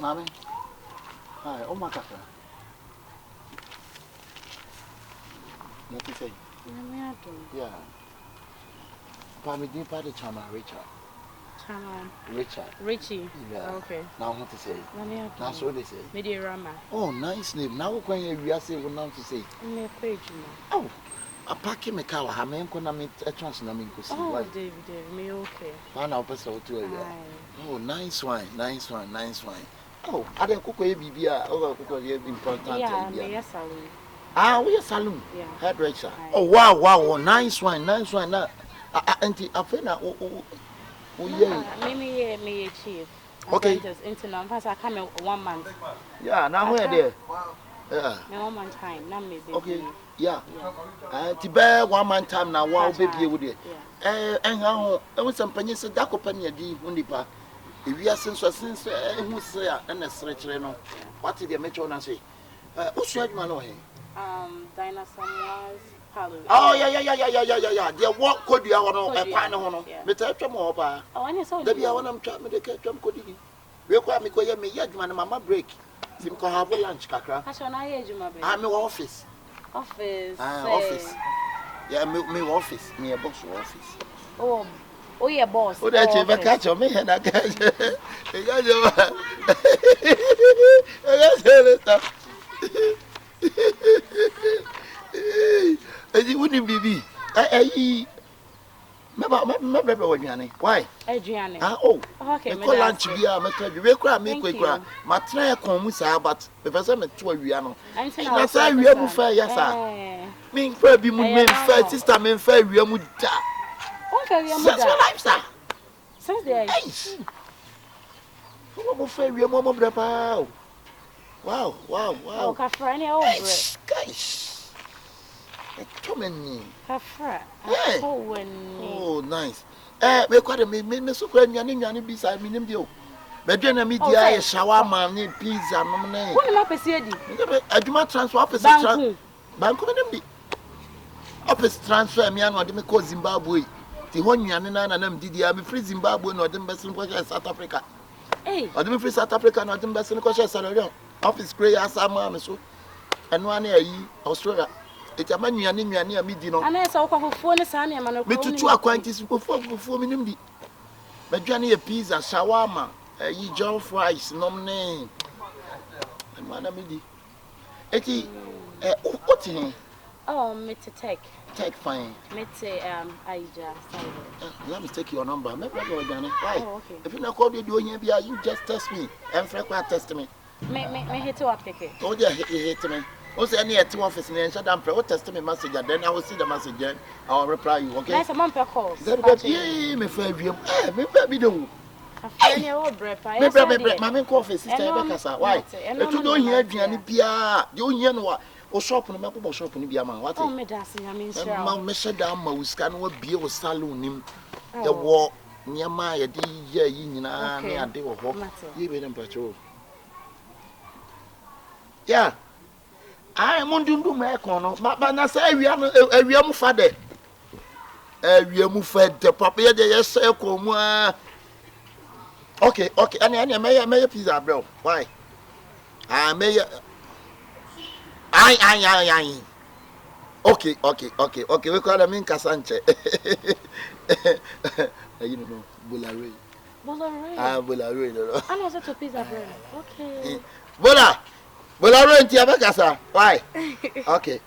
Mami. Hi, oh my God. What you say? Yeah. Pami didn't party Chama Richard. Chama. Richard. Richie. Yeah. Okay. Now what to say? That's what they say. Awurama. Oh, nice name. Now when you say what now to say? Oh, a packing me car. How many can I meet a chance? I mean, oh, David, me okay. Man, I'll pass out to you. Oh, nice wine, nice wine, nice wine. Oh, I didn't cook a baby. Oh, cook a important. Yeah, me a salon. Ah, we a saloon. Yeah. Hairdresser. Oh, wow, wow, nice wine, nice wine. Now, auntie, I feel that. Oh, yeah. Me chief. Okay. Into first I come 1 month. Yeah, now where there? Yeah. Me 1 month time. Now me. Okay. Yeah. To bear 1 month time now. Wow, baby, with it. And how? I was some penny said that company a deep unipa. If we are since who say and a stretch, what did the metro and say? Who's your man? Dinosaur was Palu. Oh, yeah. The walk could be our panel. But I come over. Oh, and so the one I'm trying to get them could be. We require me to me yet, man, mamma break. Sim can have a lunch, Kakra. I'm in office. Office. Office. Yeah, me office. Me a boss office. Oh, yeah, boss. Oh, that's you catch me and I catch you. You wouldn't be. Why? Adriana. Oh, okay. Me lunch be a me we cry me quick. Ma try come say but the person me to wiano. Na say wi mu fa ya sa. Me fa bi mu me fa sister me fa wi mu da. On fa wi mu da. That's life sir. Since there. Who mo fa wi mu mo bra pa. Wow. Oh, ka fra ni o bre. Guys. Kafra. Oh, nice. Me kwade me so kwa nwane beside me nim dio. Me dwe na me dia shawarma ni pizza no na. Woni ma pese adi. Aduma transfer office transfer. Banku nim bi. Office transfer me anu de me ko Zimbabwe. Ti ho nwane na nam didi a me free Zimbabwe no de me besin ko South Africa. Ode me free South Africa no de me besin ko Sierra Leone. Office create asama me so. Anu ane ayi Australia. It's a man, you are meeting. And I saw for the sun, and I'm to acquaintance before me. But Johnny a pizza, shawarma, ye John fries, no name. And man, Eti, what's in it? Oh, me to take fine. Me say, let me take your number. Maybe I go down. Why? If you not call you doing here, you just test me and frequent test me. Me hit to up ticket. Oh, yeah, hit me. Also, any at 2 office and shut down. What test me message, and then I will see the message again. I will reply you. Okay. Nice a month per call. Yeah, me fair you. Me baby do. My coffee sister Becassa. Why? If you don't hear Gianni Pia, you hear no. O shop no me shop ni bia man. What? Oh, me dancing. I mean, sir. Me shut down my scan will be a saloon him. The war near my dear yina near a day of walk. You be them patrol. Yeah. I am on do my corner, but I say we are father. We are fed the papier, yes, sir. Okay, and may pizza, bro. Why? I may. I. Okay. We call him in Casanche. You know, Bulare. Bulare. I know such a pizza, bro. Okay. Bola. Well, I rent your Becassa. Why? Okay.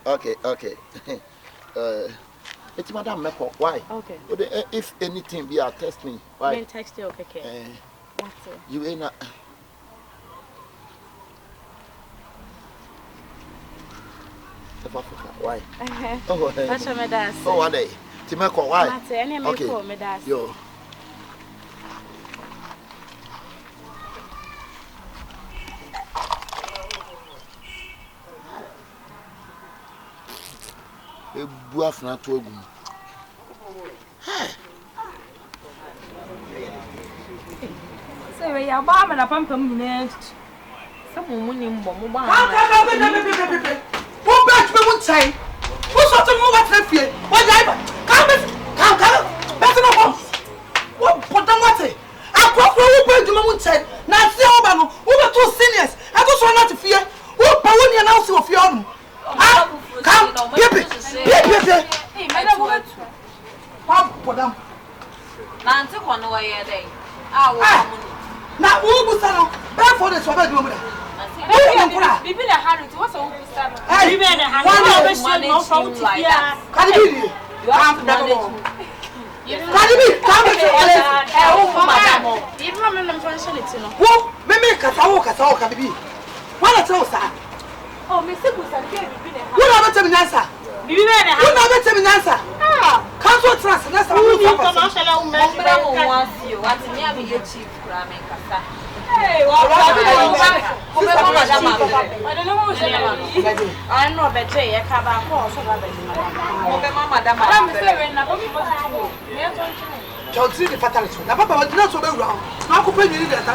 It's Madame Meko. Why? Okay. If anything be a test me. Why? You text you, okay. You ain't not. Why? Oh, that's what my dad said. Oh, are they? Timeko, why? Okay. Yo. Buaf na to ogum. Say we ya ba me na pampam nyina. Say mo ni mbọ mo ba. Wo batch me won chai. Wo so to mo wat na fie. Wo jai ba. Come. Better no go. Wo potam wate. Akofo wo ba djuma won chai. Na se wo ba no. Wo be to to one away a day. Ah, now, who was that? Barefoot is what I do. Bibi na Harry, what's all this stuff? Bibi na Harry, I was no from like that. Cardi, you have to manage. Cardi, come to madam. You remember them functionality, no? Who? Maybe Catao, Cardi. What a toast. Oh, Mr. Busan, Bibi na Who never tell me answer? Bibi na Who never tell me answer? Ah, council trust, that's how you come. Once you want to near me, chief, cramming. Hey, I don't know who's I know that Jay, I can't call so Chelsea the fatality. Now, Papa was not so very wrong. Now, could you need that?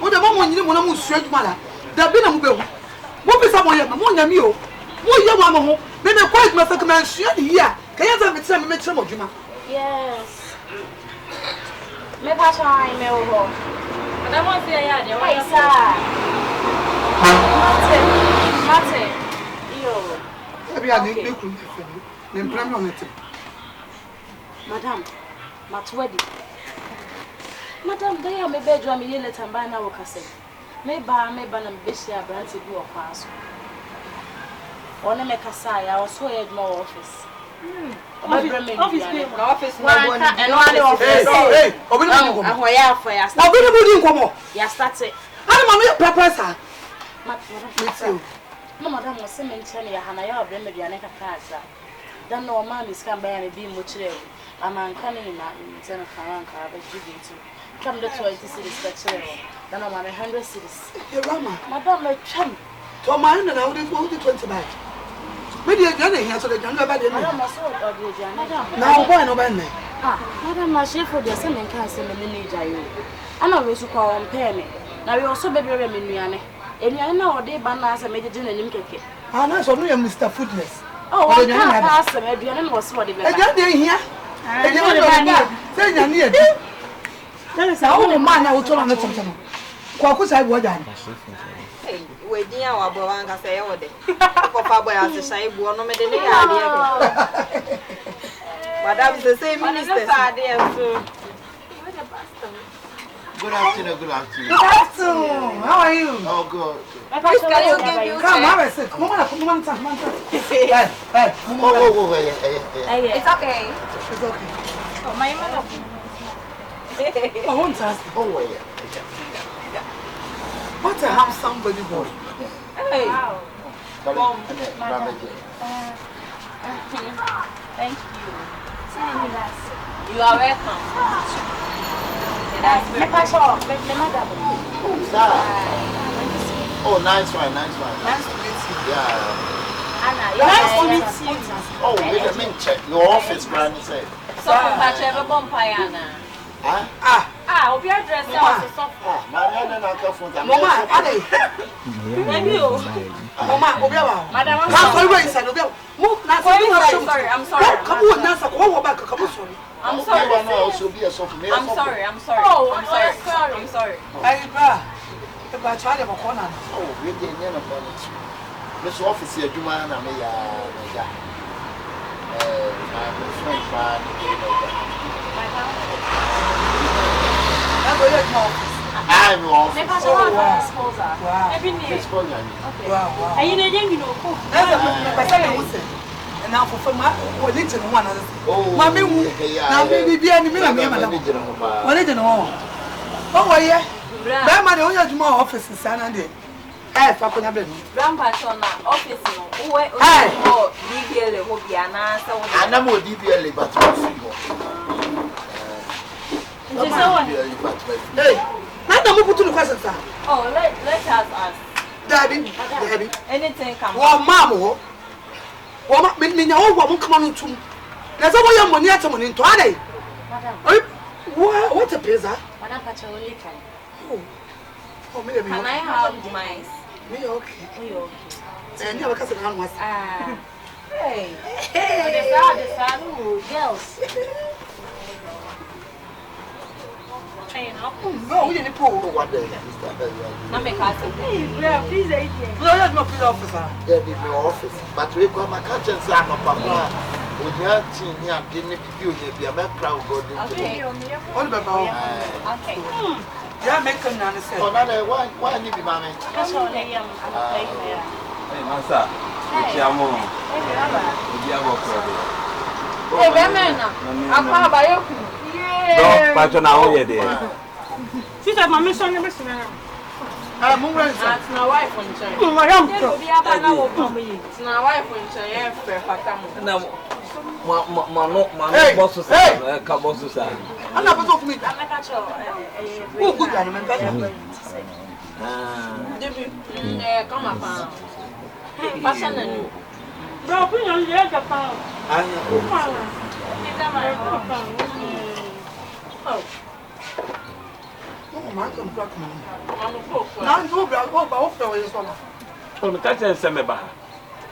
What the moment you want to straight mother? There been a mobile. What is someone, Mamma, what you want? Maybe quite my second here. Can you tell me some of you? Yes. Maybe I try my own. But I want to say, yeah, Madam, Madam, they are my bedroom. You let them buy now. Maybe I'm busy. I brand to do a pass. Only make a sigh. I was so at my office. Office. Madam was cemetery, and I have remedy and a casa. Then no man is come by and be much. A man coming in General Karanka, but give it to come the 20 cities, then I'm 100 cities. Madam, my chum. To mine and I would have 20 back. Maybe again here so they can go back. Now, why no man? Madam, my chef for the same cancer in the manager. I know we should call on penny. Now we also baby Remian. And I know they banners and made it in a cake. Ah, that's only Mr. Foodless. Oh, I can't pass them. I didn't know what it was. I got here. I don't know. There is a old man I will tell on the time. Quackus I would done. Waiting our Boanga say, oh, Papa has a shy one of the idea. Madame is the same minister. Good afternoon, good afternoon. Good afternoon. How are you? Oh, good. Come, have a seat. Come on. It's okay. It's okay. Oh, my mother. I won't ask. Oh, yeah. What a handsome body boy. Hey. Wow. Thank you. You are welcome. Oh, nice one. Nice to meet you. Yeah. Anna, nice to meet you. Oh, wait a minute. Check your office, Granny said. So, much ever bumpire. I'll be addressed as a software. Mariana, I'll come from the Mama, Madam, I'm sorry. Come on, Nasa, go back. Come on, I'm sorry. I'm sorry. I'm sorry. If I try to corner. Oh, we didn't know about it. This office here, Juma, and I may I'm off. And now for my religion, one other. Oh, Mammy, now maybe any minute. What did you know? Oh, yeah. That man only has more offices, son, and it. Hey, Papa, Grandpa's on our office. Oh, DBL will be an answer. And I'm more DBL, but hey, not the move to the question, sir. Oh, let us ask. Daddy, anything come. Well, Mamma, what mean your woman come on to? There's a way of money at someone in Twade. What a pizza? Oh, maybe can I have mine? Me okay. And you have a cousin on was. Hey, the girls. No, we didn't pull. What the Na me casa. Please, I did. No, you're not the officer. There be no office. But we come and catch and say, no, Papa. We are team here, didn't you? Be a man proud God. Okay. What about? Okay. Yeah, make them understand. Oh, no, why you be mammy? That's all I am. I'm Hey, Masa. Chiamo. Chiamo crede. Hey, Bemena. Akwa bayoku. No, pacho na ho ye de. Sister, my mission never seen. I'm already. That's my wife on chair. My young girl. It's my wife on chair. Perfect. Na mano bosso sa, ka bosso sa. I'm not talking to me. not a child. Who could I remember? Come up. Passion and Bro, put your leg up. Oh, man, come back. I'm a cook. Now, you go off the way. Oh, me catch and send me back.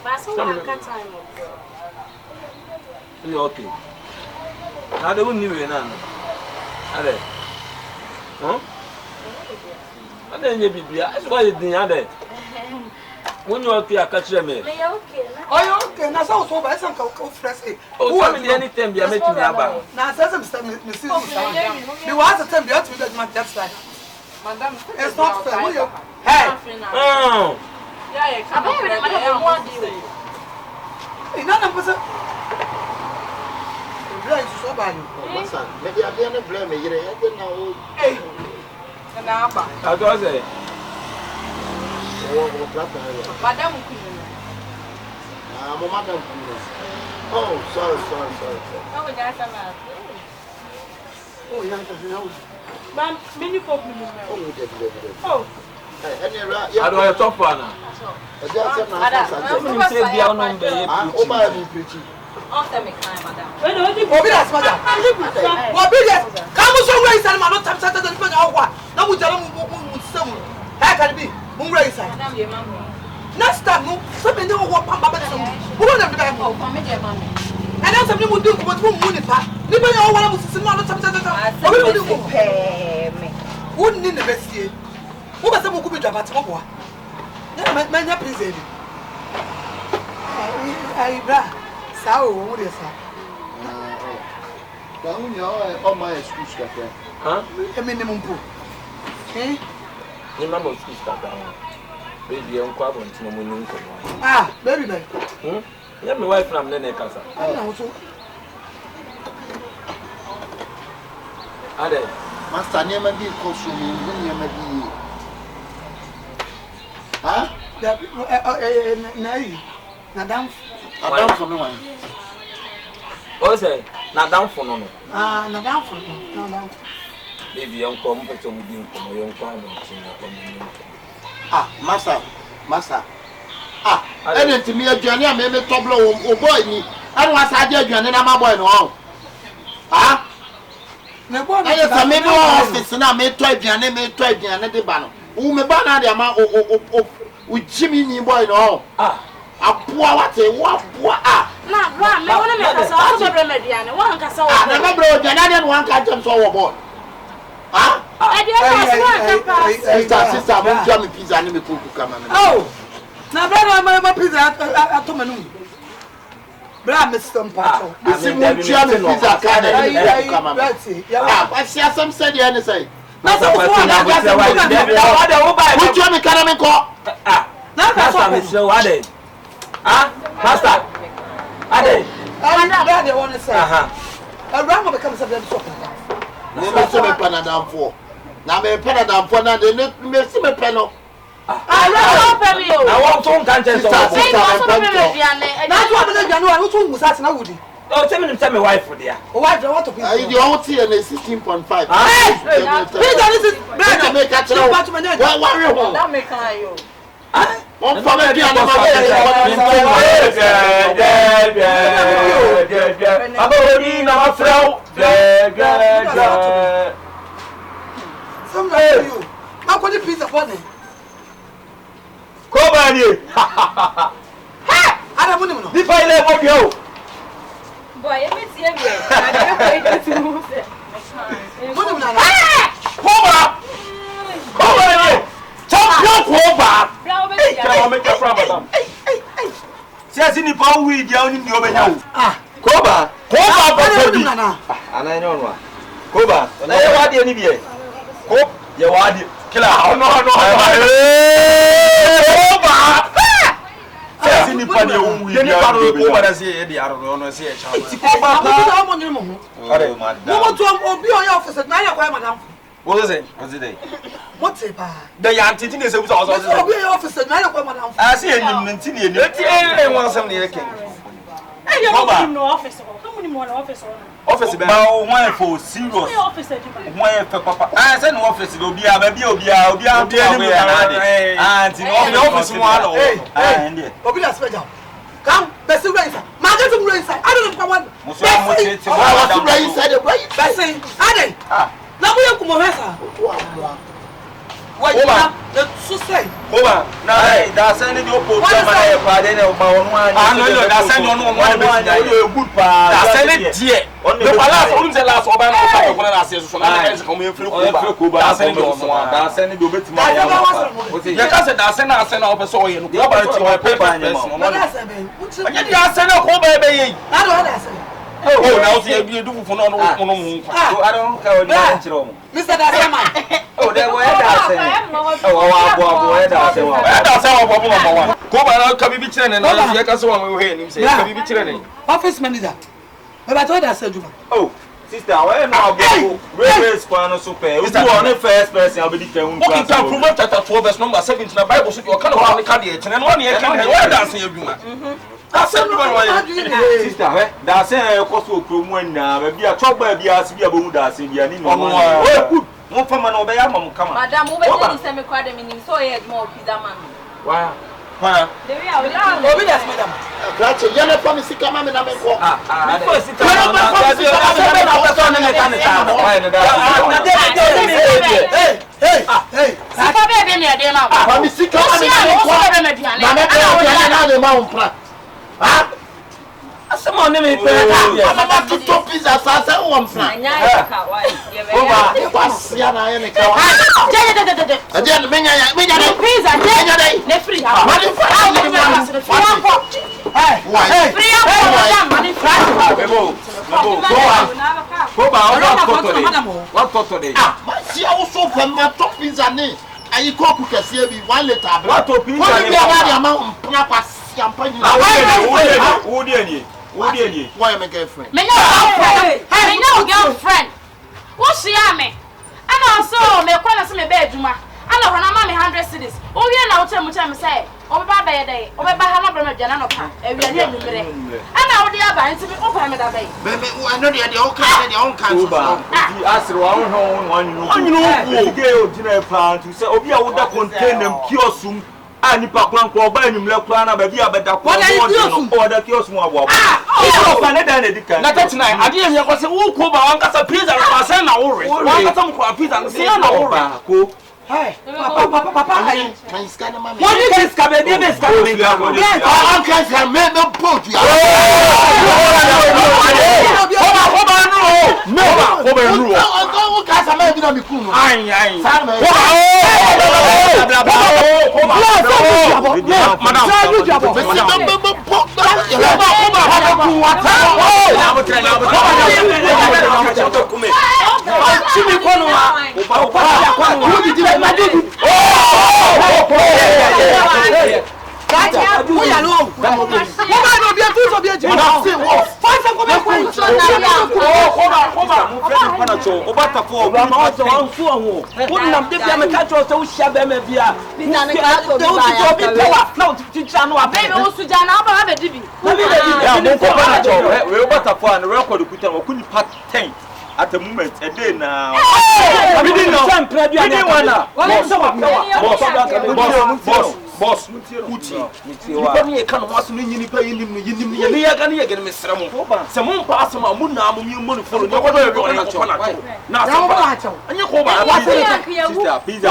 But so I can't time. You okay? Now they won't knew you now. Are they? Huh? And then you be that's why you didn't have it. When you okay, I catch them. Oh, you okay? Now, so I some fresh. Oh, tell me anything be making me about. Now, says I'm Mrs. You want to tell me that you my that's right. Madam, It's not fair. Will you? Hey! Oh. Yeah, come on. Hey, none of us. So bad. Listen, maybe I didn't blame me. You didn't know. Hey! I do say. Madam, Madam. Oh, sorry. oh, that's a man. Oh, young. Ma'am, many problem. Oh, I do a top one. I say be on number. After me, madam. Obedience, madam. Obedience. Come on, so raise and man, not time to the point of what. Now we tell them some. How can it be? Raise. Madam, your mom. Next time, something new what Papa. Who will have been? Oh, come here, mommy. And then something will do what money. Nobody all want to see not something. Wouldn't in the best year. Who was the Mukubi Jabat? Man, please. I Sao, what is that? On my excuse, Huh? A minimum pool. Eh? The mamma is start down. Baby, I'm quite want to know. Ah, baby. Let me wife from Nene Casa. I know so. Are they? Master, never be consuming, never be. Huh? Madam. I don't for no one. What say? Not down for no. Ah, Madam for no. Baby, young come for some young family. Ah, Master. Ah, anything me a journey, I made a tableau or boy me. I was a dear journey, I'm a boy no. Ah? I made no office and I made 12 years, and made 12 years, and the banner. Who me banner the amount with Jimmy boy no. Ah. A poor what a ah. Now, one, I want to make us all the remedy and one can solve. I never brought another one can jump overboard. Ah? I didn't Sister, I'm going to pizza and me cook come. Oh! Now, my pizza at Tomanu. Bram is some part. This is one pizza can come. I see some said the other side. Which one can I call? Master, Mr. Wade. Ah, Master. Ade. I don't want to say. Awurama becomes a very shopping. Never see me Panadam for. Now me Panadam for now. They need me see me Pano. I want some conscience. That's what the January who was asking. I would. Oh, tell me wife for there. Wife, I want to be. The old tea and 16.5. Hey, make a chill. That make you. One for me, somebody you. How could you piece of money? Come on, you. I don't want to know. If I let you. Boy, let me see you. I'll make a problem. Says in the power we down in the oven. Koba, and I know one. Koba, and I want any beer. Cope, you want it. Killer, no. Says in the party, we are over as the other one. I say, what is it? What's it? What's it? The young teaching is also officer. I see him maintaining it. Want some near king. Office about one for serious one for papa. I said no office will be a baby and in the office one. Obina special. Come, best race. Market race. I don't know what. Now we are Kumasa. What you have to say? Over now, that's any good book. I know that's any good part. That's any dear. The palace owns the last one. I say, so I come in through Cuba. That's any good bit. You can't say that's an answer of a soil. You are about to my paper. I send a whole baby. I don't know. Oh, now you do for no. I don't care. Mr. Dasama. Oh, they were dancing. Oh, that's our problem number one. Come on, come be training. I can so we hear him say, come be training. Office manager. But I told us, oh, sister, where now go? Railway span super. You are the first person I'll be different. Okay, can Proverbs chapter 4 verse number 7 in the Bible so you kind of one candidate and 1 year can where dancing you. That's everyone. Sister, that's a cost of Cromwell now. Maybe a chop by the Asibia Buddha, Sibia. Oh, no, from an Obayama come. Madame, who is semi quad meaning so yet more pizza man. Wow. There we are. Madam. That's a yellow from the Sikama and I'm Someone name it. I'm about to top pizza. I want flying. Why am I girlfriend? Me no girlfriend. What's she ame? And also me kwala se me bedroom. And I want me 100 cedis. O we na wo tell me say, o be ba be dey. O be ba ha ma bra me dwana no ka. E wi anya numere. And I wo dey aba nti me o fa me da bay. I know they all kind of the answer one go dinner plan to say obi a would contain them kiosum and nipa kwan ko ba enum le kwan na ba bia beda ko order kiosum abo abo na dan edika na 39 ade em ye ko se wo ko ba wan kasa pizza ko sen na wo re wan kasa mo ko pizza se na wo re ko hey papa hey can scan mama what is ka be dey scan me I can make them put you at the moment, a day now. Boss, Uchi. You come here, can't watch me. You pay him. You can get Mr. Some pass on Muna, money for the now. And you go back. Pizza.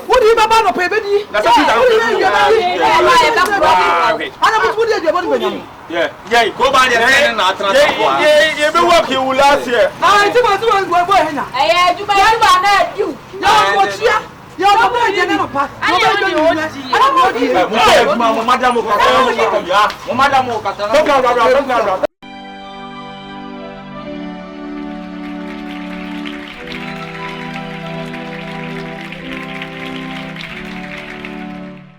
What do you pay, baby? Yeah. Go by the train na transport. Yeah, be work you last year. Ah, it's about to go here now. Eh, you buy na you. No, what here? Yo, no be je na pa. No be je ni. I don't know. Mo madam ko ka. Mo madam ko ka.